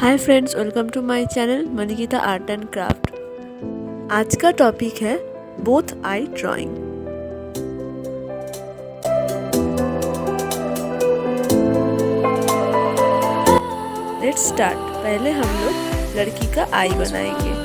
Hi friends, welcome to my channel Manikita art and craft. आज का topic है both eye drawing. Let's start. पहले हम लोग लड़की का आई बनाएंगे।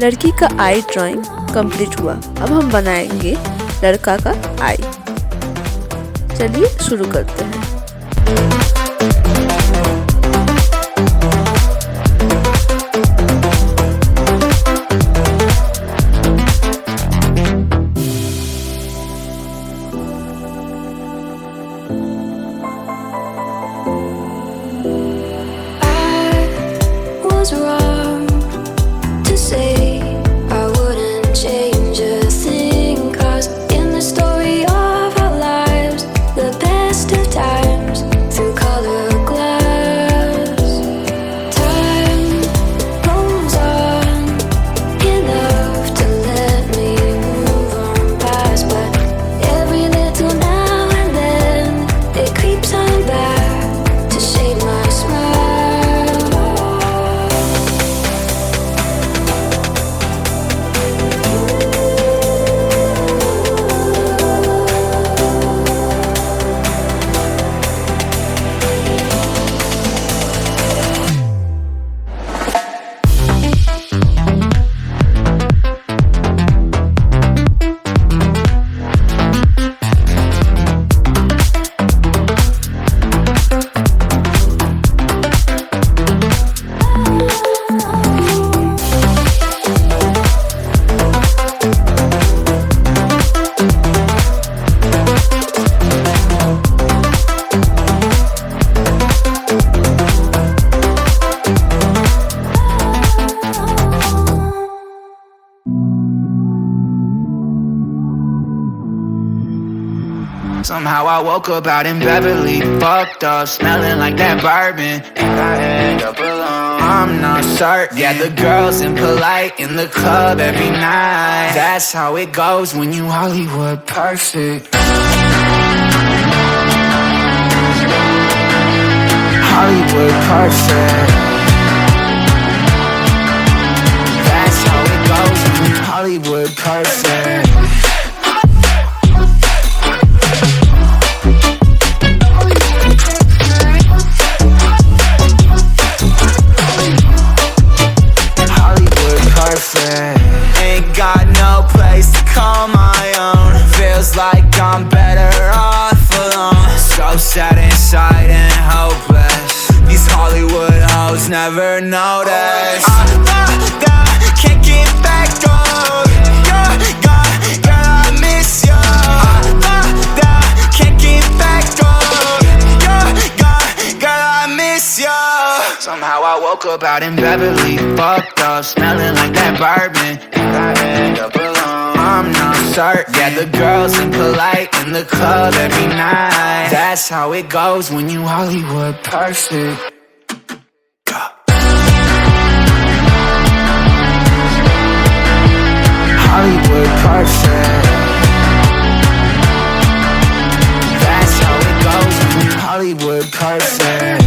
लड़की का आई ड्राइंग कंप्लीट हुआ। अब हम बनाएंगे लड़का का आई। चलिए शुरू करते हैं। Best of times through color glass. Time Somehow I woke up out in Beverly, fucked up, smelling like that bourbon, and I end up alone. I'm not certain. Yeah, the girls impolite in the club every night. That's how it goes when you Hollywood perfect. Hollywood perfect. That's how it goes when you Hollywood perfect. Ain't got no place to call my own. Feels like I'm better off alone. So sad inside and hopeless. These Hollywood hoes never notice. Can't get back on. You're gone, girl, I miss you. Can't get back on. You're gone, girl, I miss you. Somehow I woke up out in Beverly, fucked up, smelling like that bourbon, and I end up alone. I'm not certain. Yeah, the girls impolite in the club every night. That's how it goes when you Hollywood perfect. Hollywood perfect. That's how it goes when you Hollywood perfect.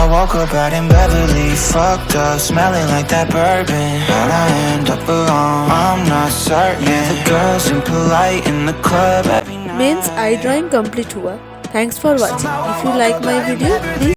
Woke up out in Beverly, fucked up, smelling like that bourbon, and I end up alone. I'm not certain. Yeah, the girls impolite in the club every night. Means eye drawing complete हुआ. Thanks for watching. If you like my video, please